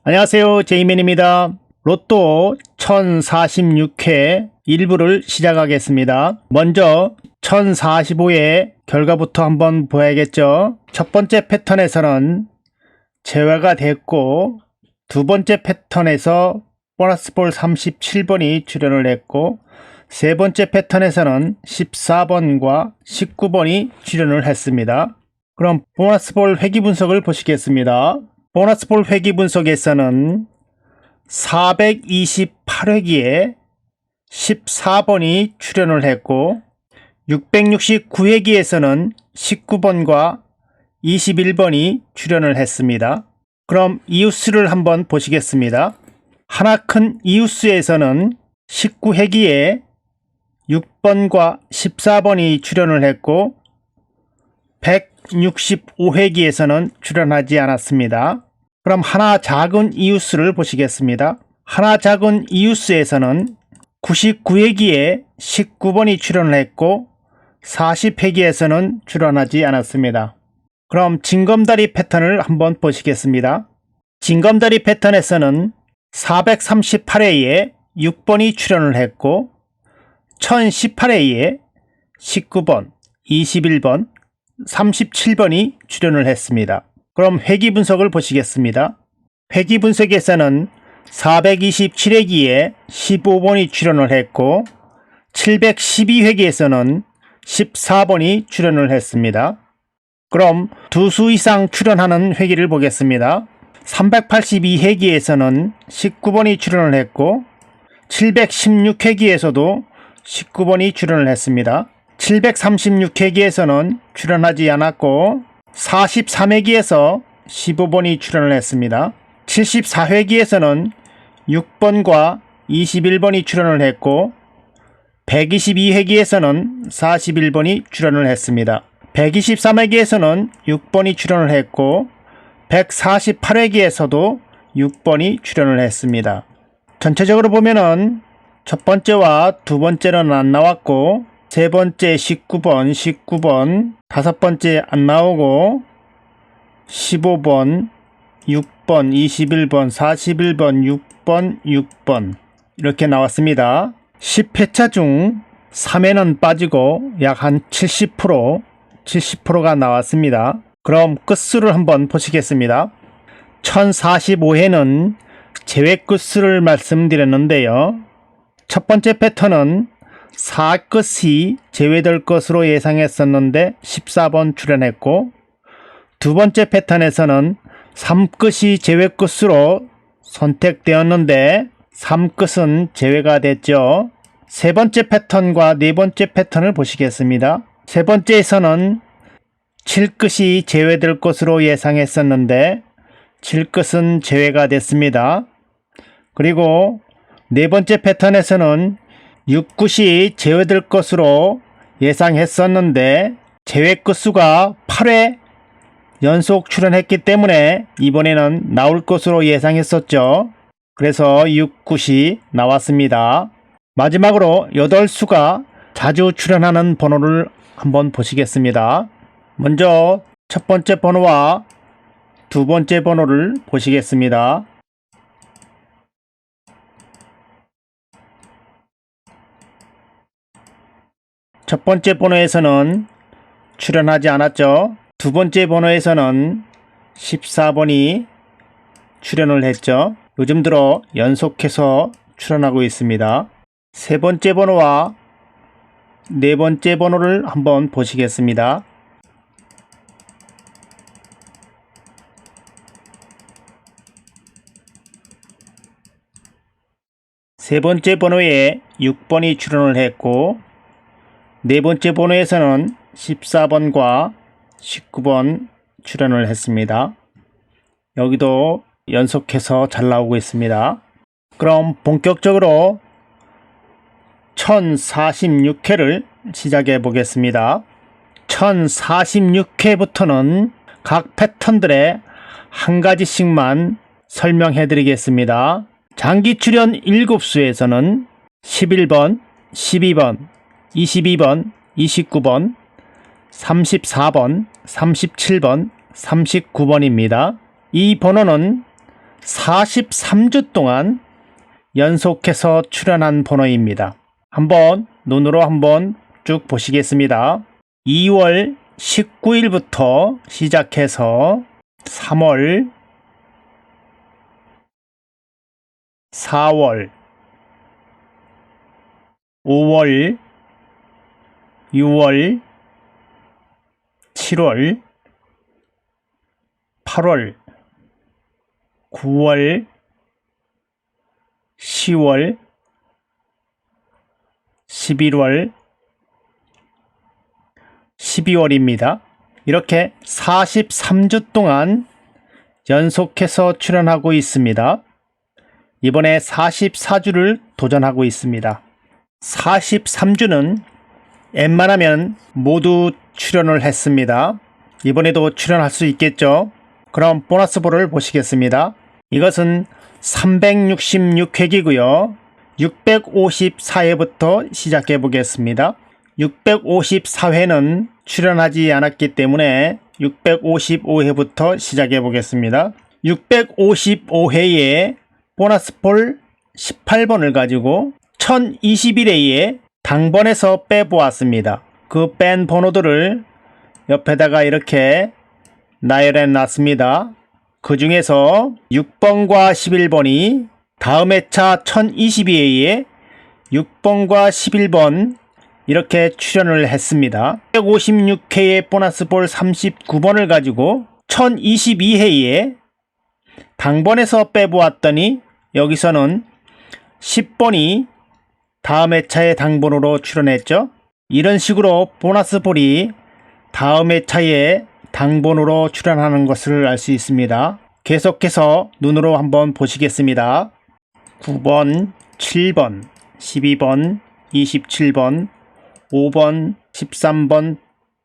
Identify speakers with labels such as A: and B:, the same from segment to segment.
A: 안녕하세요. 제이맨입니다. 로또 1046회 1부를 시작하겠습니다. 먼저 1045회 결과부터 한번 보야겠죠. 첫 번째 패턴에서는 제외가 됐고, 두 번째 패턴에서 보너스볼 37번이 출연을 했고, 세 번째 패턴에서는 14번과 19번이 출연을 했습니다. 그럼 보너스볼 회귀 분석을 보시겠습니다. 보너스볼 회귀 분석에서는 428회기에 14번이 출연을 했고, 669회기에서는 19번과 21번이 출연을 했습니다. 그럼 이웃수를 한번 보시겠습니다. 하나 큰 이웃수에서는 19회기에 6번과 14번이 출연을 했고, 165회기에서는 출연하지 않았습니다. 그럼 하나 작은 이웃수를 보시겠습니다. 하나 작은 이웃수에서는 99회기에 19번이 출연을 했고, 40회기에서는 출연하지 않았습니다. 그럼 징검다리 패턴을 한번 보시겠습니다. 징검다리 패턴에서는 438회에 6번이 출연을 했고, 1018회에 19번, 21번, 37번이 출연을 했습니다. 그럼 회귀 분석을 보시겠습니다. 회귀 분석에서는 427회기에 15번이 출연을 했고, 712회기에서는 14번이 출연을 했습니다. 그럼 두 수 이상 출연하는 회기를 보겠습니다. 382회기에서는 19번이 출연을 했고, 716회기에서도 19번이 출연을 했습니다. 736회기에서는 출연하지 않았고, 43회기에서 15번이 출연을 했습니다. 74회기에서는 6번과 21번이 출연을 했고, 122회기에서는 41번이 출연을 했습니다. 123회기에서는 6번이 출연을 했고, 148회기에서도 6번이 출연을 했습니다. 전체적으로 보면은 첫 번째와 두 번째는 안 나왔고, 세 번째 19번, 다섯 번째 안 나오고, 15번, 6번, 21번, 41번, 6번 이렇게 나왔습니다. 10회차 중 3회는 빠지고 약 한 70%가 나왔습니다. 그럼 끝수를 한번 보시겠습니다. 1045회는 제외 끝수를 말씀드렸는데요. 첫 번째 패턴은 4끝이 제외될 것으로 예상했었는데 14번 출연했고, 두 번째 패턴에서는 3끝이 제외 끝으로 선택되었는데 3끝은 제외가 됐죠. 세 번째 패턴과 네 번째 패턴을 보시겠습니다. 세 번째에서는 7끝이 제외될 것으로 예상했었는데 7끝은 제외가 됐습니다. 그리고 네 번째 패턴에서는 6끝이 제외될 것으로 예상했었는데 제외 끝수가 8회 연속 출연했기 때문에 이번에는 나올 것으로 예상했었죠. 그래서 6끝이 나왔습니다. 마지막으로 8수가 자주 출연하는 번호를 한번 보시겠습니다. 먼저 첫 번째 번호와 두 번째 번호를 보시겠습니다. 첫 번째 번호에서는 출연하지 않았죠. 두 번째 번호에서는 14번이 출연을 했죠. 요즘 들어 연속해서 출연하고 있습니다. 세 번째 번호와 네 번째 번호를 한번 보시겠습니다. 세 번째 번호에 6번이 출연을 했고, 네 번째 번호에서는 14번과 19번 출연을 했습니다. 여기도 연속해서 잘 나오고 있습니다. 그럼 본격적으로 1046회를 시작해 보겠습니다. 1046회부터는 각 패턴들의 한 가지씩만 설명해 드리겠습니다. 장기 출연 7수에서는 11번, 12번, 22번, 29번, 34번, 37번, 39번입니다. 이 번호는 43주 동안 연속해서 출연한 번호입니다. 한번 눈으로 한번 쭉 보시겠습니다. 2월 19일부터 시작해서 3월, 4월, 5월, 6월, 7월, 8월, 9월, 10월, 11월, 12월입니다. 이렇게 43주 동안 연속해서 출연하고 있습니다. 이번에 44주를 도전하고 있습니다. 43주는 웬만하면 모두 출연을 했습니다. 이번에도 출연할 수 있겠죠? 그럼 보너스볼을 보시겠습니다. 이것은 366회기고요. 654회부터 시작해 보겠습니다. 654회는 출연하지 않았기 때문에 655회부터 시작해 보겠습니다. 655회에 보너스볼 18번을 가지고 1021회에 당번에서 빼보았습니다. 그 뺀 번호들을 옆에다가 이렇게 나열해 놨습니다. 그 중에서 6번과 11번이 다음 회차 1022회에 6번과 11번 이렇게 출연을 했습니다. 156회의 보너스볼 39번을 가지고 1022회에 당번에서 빼보았더니 여기서는 10번이 다음 회차의 당번으로 출연했죠. 이런 식으로 보너스볼이 다음 회차에 당번으로 출연하는 것을 알 수 있습니다. 계속해서 눈으로 한번 보시겠습니다. 9번, 7번, 12번, 27번, 5번, 13번,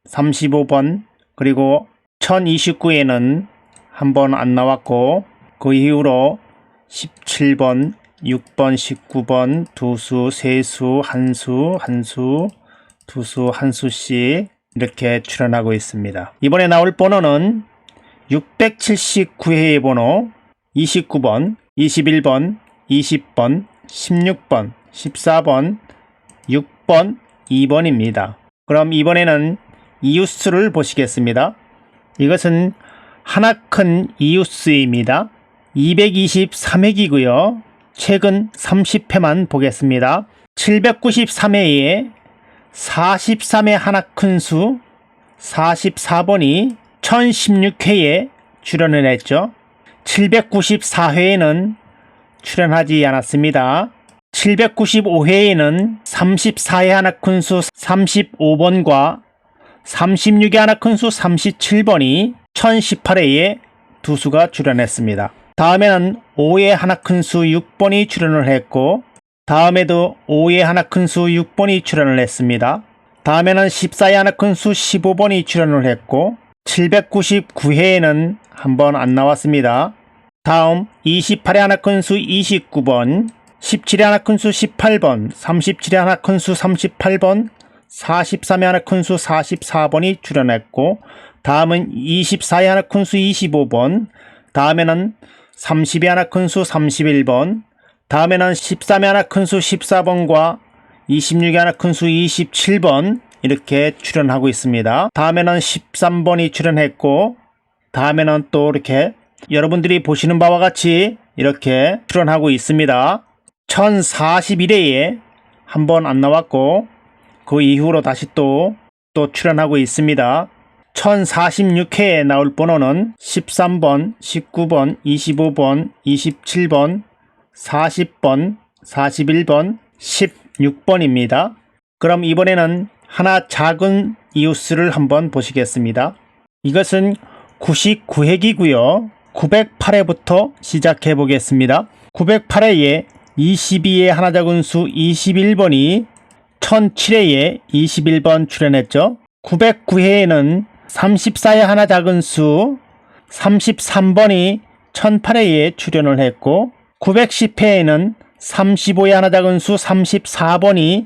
A: 35번, 그리고 1029에는 한 번 안 나왔고 그 이후로 17번, 6번, 19번, 두수, 세수, 한수, 두수, 한수씩 이렇게 출연하고 있습니다. 이번에 나올 번호는 679회의 번호 29번, 21번, 20번, 16번, 14번, 6번, 2번입니다. 그럼 이번에는 이웃수를 보시겠습니다. 이것은 하나 큰 이웃수입니다. 223회이고요. 최근 30회만 보겠습니다. 793회에 43회 하나 큰 수 44번이 1016회에 출연을 했죠. 794회에는 출연하지 않았습니다. 795회에는 34회 하나 큰 수 35번과 36회 하나 큰 수 37번이 1018회에 두 수가 출연했습니다. 다음에는 5회 하나 큰 수 6번이 출연을 했고 다음에도 5회 하나 큰 수 6번이 출연을 했습니다. 다음에는 14회 하나 큰 수 15번이 출연을 했고 799회에는 한 번 안 나왔습니다. 다음 28회 하나 큰 수 29번, 17회 하나 큰 수 18번, 37회 하나 큰 수 38번, 43회 하나 큰 수 44번이 출연했고 다음은 24회 하나 큰 수 25번, 다음에는 30회 하나 큰 수 31번, 다음에는 13회 하나 큰 수 14번과 26회 하나 큰 수 27번 이렇게 출연하고 있습니다. 다음에는 13번이 출연했고 다음에는 또 이렇게 여러분들이 보시는 바와 같이 이렇게 출연하고 있습니다. 1041회에 한 번 안 나왔고 그 이후로 다시 또 출연하고 있습니다. 1046회에 나올 번호는 13번, 19번, 25번, 27번, 40번, 41번, 16번입니다. 그럼 이번에는 하나 작은 이웃수를 한번 보시겠습니다. 이것은 99회기고요. 908회부터 시작해 보겠습니다. 908회에 22회 하나 작은 수 21번이 1007회에 21번 출연했죠. 909회에는 34회 하나 작은 수 33번이 1008회에 출연을 했고 910회에는 35회 하나 작은 수 34번이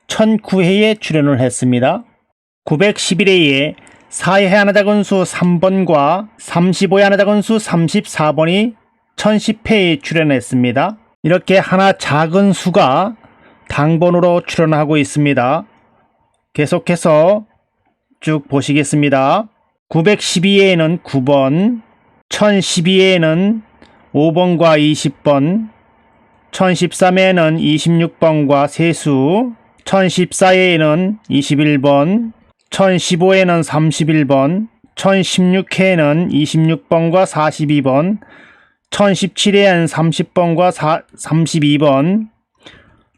A: 1009회에 출연을 했습니다. 911회에 4회 하나 작은 수 3번과 35회 하나 작은 수 34번이 1010회에 출연했습니다. 이렇게 하나 작은 수가 당번으로 출연하고 있습니다. 계속해서 쭉 보시겠습니다. 912회에는 9번, 1012회에는 5번과 20번, 1013회에는 26번과 3수, 1014회에는 21번, 1015회에는 31번, 1016회에는 26번과 42번, 1017회에는 30번과 32번,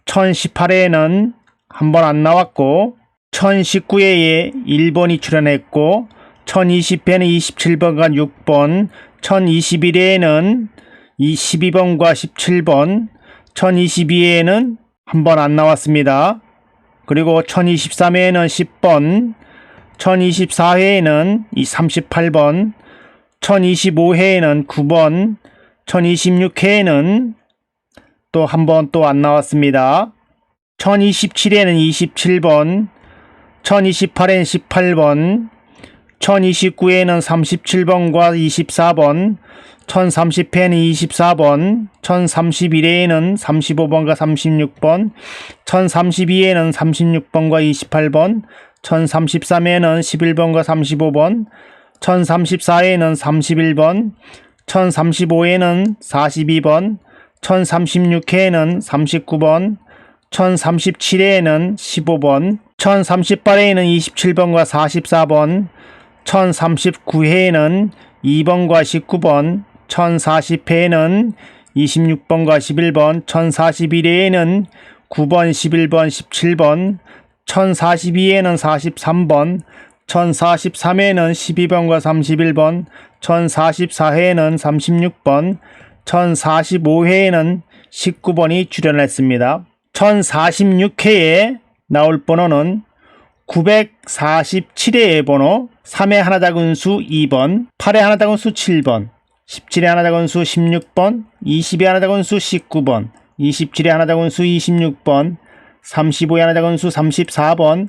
A: 1018회에는 한 번 안 나왔고, 1019회에 1번이 출연했고, 1020회에는 27번과 6번, 1021회에는 12번과 17번, 1022회에는 한 번 안 나왔습니다. 그리고 1023회에는 10번, 1024회에는 38번, 1025회에는 9번, 1026회에는 또 한 번 또 안 나왔습니다. 1027회에는 27번, 1028회에는 18번, 1029회에는 37번과 24번, 1030회에는 24번, 1031회에는 35번과 36번, 1032회에는 36번과 28번, 1033회에는 11번과 35번, 1034회에는 31번, 1035회에는 42번, 1036회에는 39번, 1037회에는 15번, 1038회에는 27번과 44번, 1039회에는 2번과 19번, 1040회에는 26번과 11번, 1041회에는 9번, 11번, 17번, 1042회에는 43번, 1043회에는 12번과 31번, 1044회에는 36번, 1045회에는 19번이 출연했습니다. 1046회에 나올 번호는 947회의 번호, 3회 하나 작은 수 2번, 8회 하나 작은 수 7번, 17회 하나 작은 수 16번, 20회 하나 작은 수 19번, 27회 하나 작은 수 26번, 35회 하나 작은 수 34번,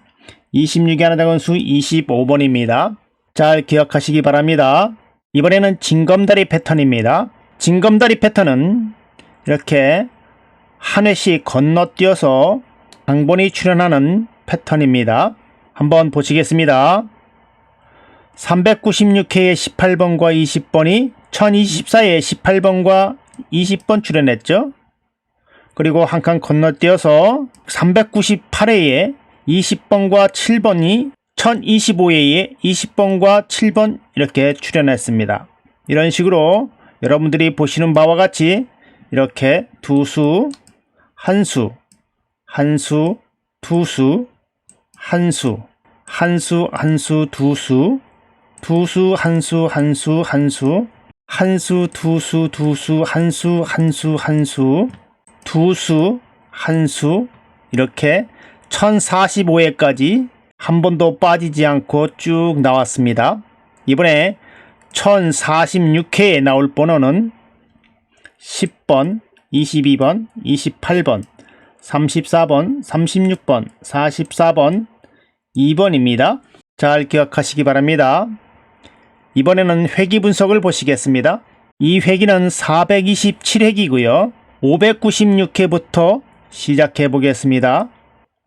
A: 26회 하나 작은 수 25번입니다. 잘 기억하시기 바랍니다. 이번에는 징검다리 패턴입니다. 징검다리 패턴은 이렇게 한 회씩 건너뛰어서 당번이 출연하는 패턴입니다. 한번 보시겠습니다. 396회에 18번과 20번이 1024회에 18번과 20번 출연했죠. 그리고 한 칸 건너뛰어서 398회에 20번과 7번이 1025회에 20번과 7번 이렇게 출연했습니다. 이런 식으로 여러분들이 보시는 바와 같이 이렇게 두 수, 한 수, 한 수, 두 수, 한 수, 한 수, 한 수, 두 수, 두 수, 한 수, 한 수, 한 수, 한 수, 두 수, 두 수, 한 수, 한 수, 한 수, 두 수, 한 수, 이렇게 1045회까지 한 번도 빠지지 않고 쭉 나왔습니다. 이번에 1046회에 나올 번호는 10번, 22번, 28번, 34번, 36번, 44번, 2번입니다. 잘 기억하시기 바랍니다. 이번에는 회기 분석을 보시겠습니다. 이 회기는 427회기고요. 596회부터 시작해 보겠습니다.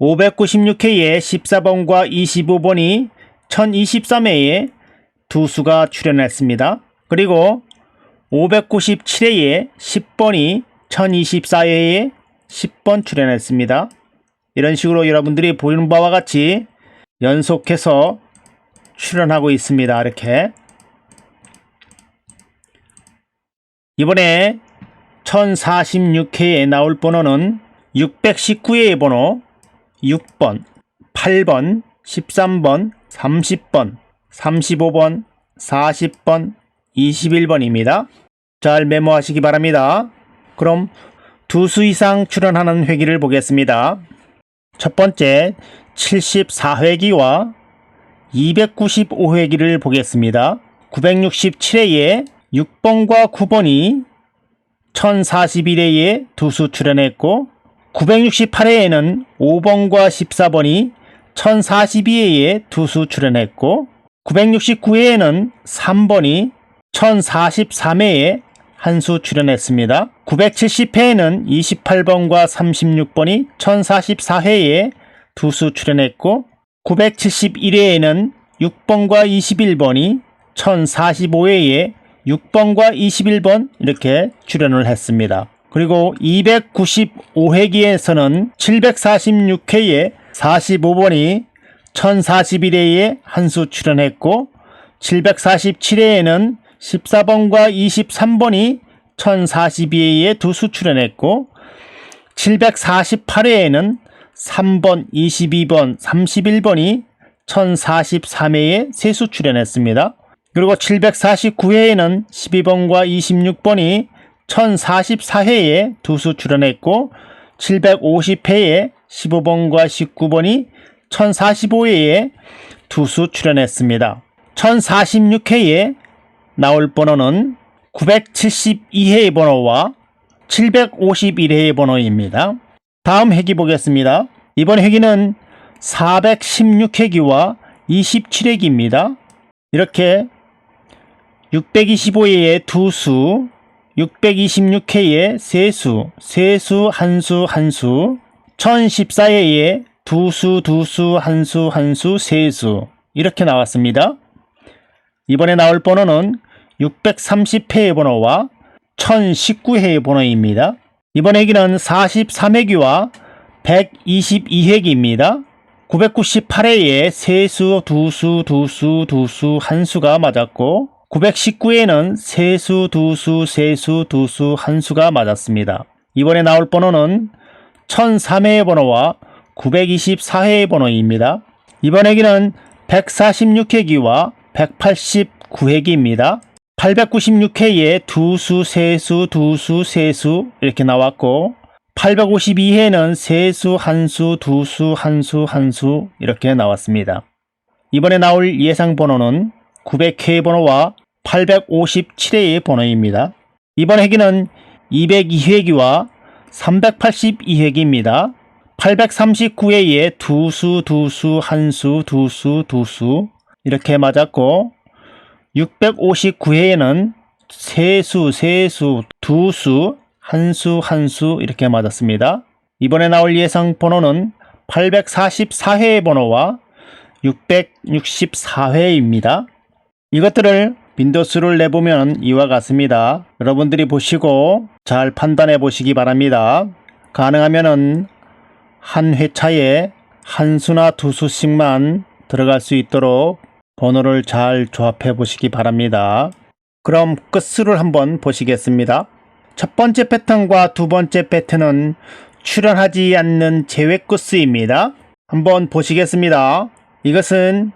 A: 596회에 14번과 25번이 1023회에 두 수가 출연했습니다. 그리고 597회에 10번이 1024회에 10번 출연했습니다. 이런 식으로 여러분들이 보이는 바와 같이 연속해서 출연하고 있습니다. 이렇게 이번에 1046회에 나올 번호는 619회의 번호 6번, 8번, 13번, 30번, 35번, 40번, 21번입니다. 잘 메모하시기 바랍니다. 그럼 두 수 이상 출연하는 회기를 보겠습니다. 첫 번째 74회기와 295회기를 보겠습니다. 967회에 6번과 9번이 1041회에 두 수 출연했고 968회에는 5번과 14번이 1042회에 두 수 출연했고 969회에는 3번이 1043회에 한 수 출연했습니다. 970회에는 28번과 36번이 1044회에 두 수 출연했고 971회에는 6번과 21번이 1045회에 6번과 21번 이렇게 출연을 했습니다. 그리고 295회기에서는 746회에 45번이 1041회에 한 수 출연했고 747회에는 14번과 23번이 1042회에 두 수 출연했고 748회에는 3번, 22번, 31번이 1043회에 세 수 출연했습니다. 그리고 749회에는 12번과 26번이 1044회에 두 수 출연했고 750회에 15번과 19번이 1045회에 두 수 출연했습니다. 1046회에 나올 번호는 972회의 번호와 751회의 번호입니다. 다음 회기 보겠습니다. 이번 회기는 416회기와 27회기입니다. 이렇게 625회에 두 수, 626회에 세 수, 세 수, 한 수, 한 수, 1014회에 두 수, 두 수, 한 수, 한 수, 세 수 이렇게 나왔습니다. 이번에 나올 번호는 630회의 번호와 1019회의 번호입니다. 이번 회기는 43회기와 122회기입니다. 998회에 세 수, 두 수, 두 수, 두 수, 한 수가 맞았고 919회에는 세 수, 두 수, 세 수, 두 수, 한 수가 맞았습니다. 이번에 나올 번호는 1003회의 번호와 924회의 번호입니다. 이번 회기는 146회기와 189회기입니다. 896회에 두 수, 세 수, 두 수, 세 수 이렇게 나왔고 852회에는 세 수, 한 수, 두 수, 한 수, 한 수 이렇게 나왔습니다. 이번에 나올 예상 번호는 900회의 번호와 857회의 번호입니다. 이번 회기는 202회기와 382회기입니다. 839회에 두 수, 두 수, 한 수, 두 수, 두 수 이렇게 맞았고 659회에는 세 수, 세 수, 두 수, 한 수, 한 수 이렇게 맞았습니다. 이번에 나올 예상 번호는 844회의 번호와 664회입니다. 이것들을 빈도수를 내보면 이와 같습니다. 여러분들이 보시고 잘 판단해 보시기 바랍니다. 가능하면은 한 회차에 한 수나 두 수씩만 들어갈 수 있도록 번호를 잘 조합해 보시기 바랍니다. 그럼 끝수를 한번 보시겠습니다. 첫 번째 패턴과 두 번째 패턴은 출연하지 않는 제외 끝수입니다. 한번 보시겠습니다. 이것은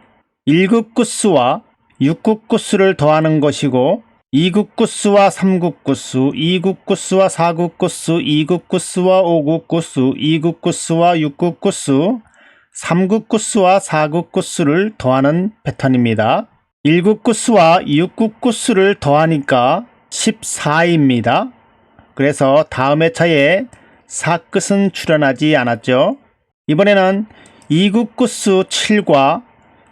A: 1급 끝수와 6급 끝수를 더하는 것이고 2급 끝수와 3급 끝수, 2급 끝수와 4급 끝수, 2급 끝수와 5급 끝수, 2급 끝수와 6급 끝수, 3급 끝수와 4급 끝수를 더하는 패턴입니다. 1급 끝수와 6급 끝수를 더하니까 14입니다. 그래서 다음 회차에 4끝은 출연하지 않았죠. 이번에는 2급 끝수 7과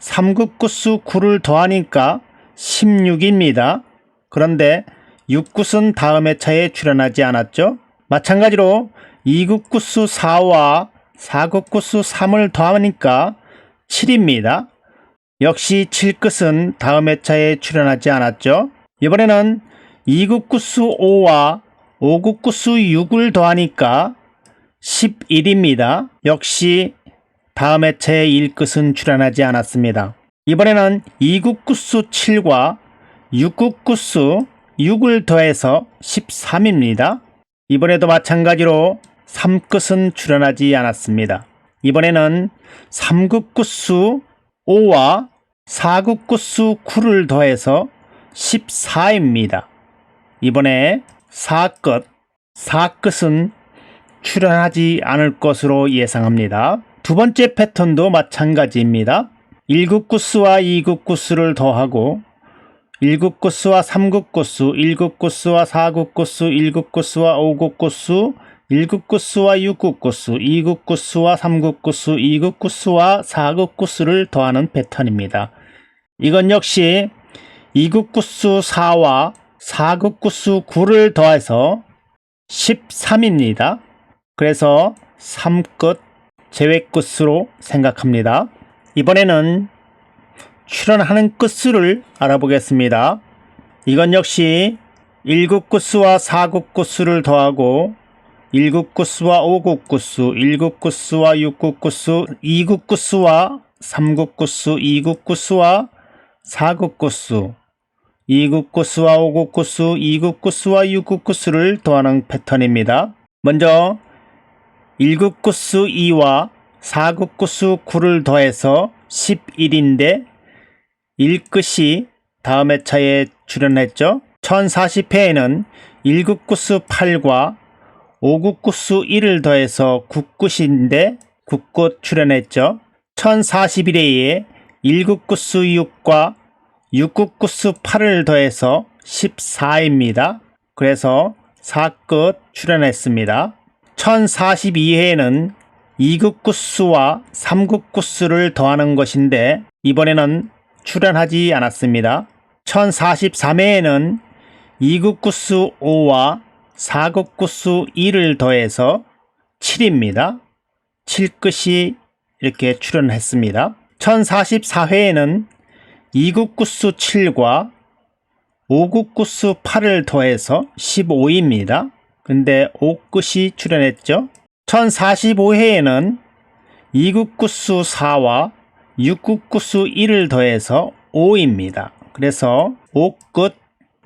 A: 3급 끝수 9를 더하니까 16입니다. 그런데 6끝은 다음 회차에 출연하지 않았죠. 마찬가지로 2급 끝수 4와 4급 끝수 3을 더하니까 7입니다. 역시 7끝은 다음 회차에 출연하지 않았죠. 이번에는 2급 끝수 5와 5급 끝수 6을 더하니까 11입니다. 역시 다음 회차에 1끝은 출연하지 않았습니다. 이번에는 2급 끝수 7과 6급 끝수 6을 더해서 13입니다. 이번에도 마찬가지로 3끝은 출연하지 않았습니다. 이번에는 3급 끝수 5와 4급 끝수 9를 더해서 14입니다. 이번에 4끝은 출연하지 않을 것으로 예상합니다. 두 번째 패턴도 마찬가지입니다. 1급 끝수와 2급 끝수를 더하고 1급 끝수와 3급 끝수, 1급 끝수와 4급 끝수, 1급 끝수와 5급 끝수, 1급 끝수와 6급 끝수, 2급 끝수와 3급 끝수, 2급 끝수와 4급 끝수를 더하는 패턴입니다. 이건 역시 2급 끝수 4와 사극구수 9를 더해서 13입니다. 그래서 3끝 제외끝수로 생각합니다. 이번에는 출현하는 끝수를 알아보겠습니다. 이건 역시 1극끝수와 4극끝수를 더하고 1극끝수와 5극끝수, 1극끝수와 6극끝수, 2극끝수와 3극끝수, 2극끝수와 4극끝수, 2극끝수와 5극끝수, 2극끝수와 6극끝수를 더하는 패턴입니다. 먼저 1극끝수 2와 4극끝수 9를 더해서 11인데 1끝이 다음 회차에 출현했죠. 1040회에는 1극끝수 8과 5극끝수 1을 더해서 9끝인데 9끝 출현했죠. 1041회에 1극끝수 6과 6극끝수 8을 더해서 14입니다. 그래서 4끝 출현했습니다. 1042회에는 2극끝수와 3극끝수를 더하는 것인데 이번에는 출현하지 않았습니다. 1043회에는 2극끝수 5와 4극끝수 2를 더해서 7입니다. 7끝이 이렇게 출현했습니다. 1044회에는 2극끝수 7과 5극끝수 8을 더해서 15입니다. 근데 5끝이 출현했죠. 1045회에는 2극끝수 4와 6극끝수 1을 더해서 5입니다. 그래서 5끝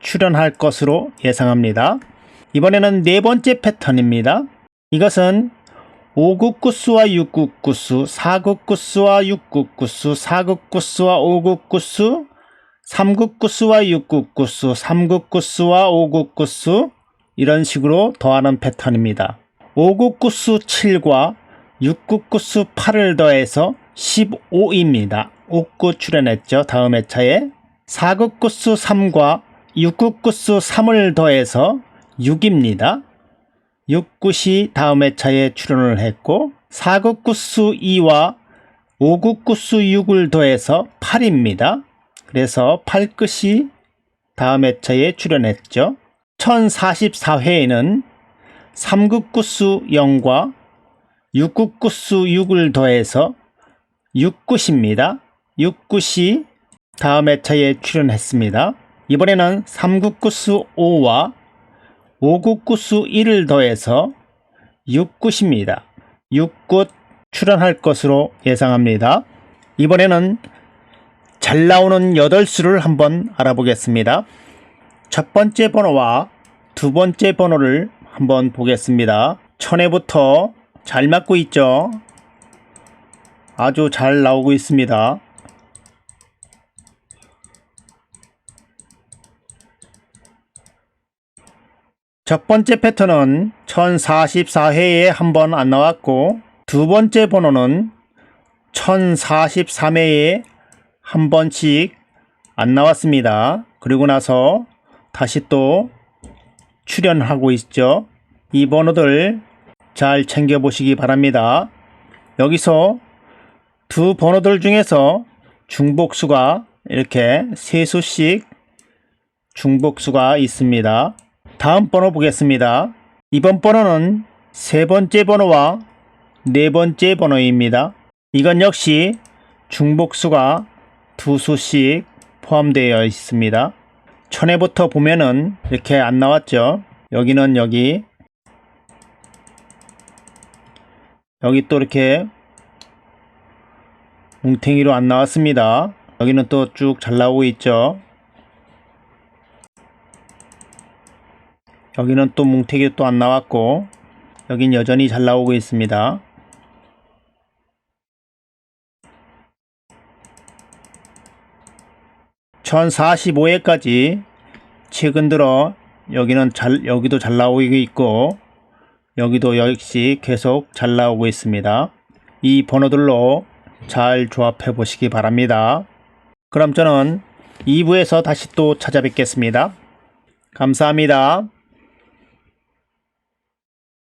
A: 출현할 것으로 예상합니다. 이번에는 네 번째 패턴입니다. 이것은 5극끝수와 6극끝수, 4극끝수와 6극끝수, 4극끝수와 5극끝수, 3극끝수와 6극끝수, 3극끝수와 5극끝수 이런 식으로 더하는 패턴입니다. 5극끝수 7과 6극끝수 8을 더해서 15입니다. 5끝 출현했죠. 다음 회차에 4극끝수 3과 6극끝수 3을 더해서 6입니다. 6끝이 다음 회차에 출현을 했고 4극끝수 2와 5극끝수 6을 더해서 8입니다. 그래서 8끝이 다음 회차에 출현했죠. 1044회에는 3극끝수 0과 6극끝수 6을 더해서 6끝입니다. 6끝이 다음 회차에 출현했습니다. 이번에는 3극끝수 5와 5극끝수 1을 더해서 6끝입니다. 6끝 출현할 것으로 예상합니다. 이번에는 잘 나오는 8수를 한번 알아보겠습니다. 첫 번째 번호와 두 번째 번호를 한번 보겠습니다. 1000회부터 잘 맞고 있죠? 아주 잘 나오고 있습니다. 첫 번째 패턴은 1044회에 한 번 안 나왔고 두 번째 번호는 1043회에 한 번씩 안 나왔습니다. 그리고 나서 다시 또 출현하고 있죠. 이 번호들 잘 챙겨보시기 바랍니다. 여기서 두 번호들 중에서 중복수가 이렇게 3수씩 중복수가 있습니다. 다음 번호 보겠습니다. 이번 번호는 세 번째 번호와 네 번째 번호입니다. 이건 역시 중복수가 2수씩 포함되어 있습니다. 1000회부터 보면은 이렇게 안 나왔죠. 여기는 여기 또 이렇게 뭉탱이로 안 나왔습니다. 여기는 또 쭉 잘 나오고 있죠. 여기는 또 뭉탱이 또 안 나왔고 여긴 여전히 잘 나오고 있습니다. (1045회까지) 최근 들어 여기도 잘 나오고 있고 여기도 역시 계속 잘 나오고 있습니다. 이 번호들로 잘 조합해 보시기 바랍니다. 그럼 저는 2부에서 다시 또 찾아뵙겠습니다. 감사합니다.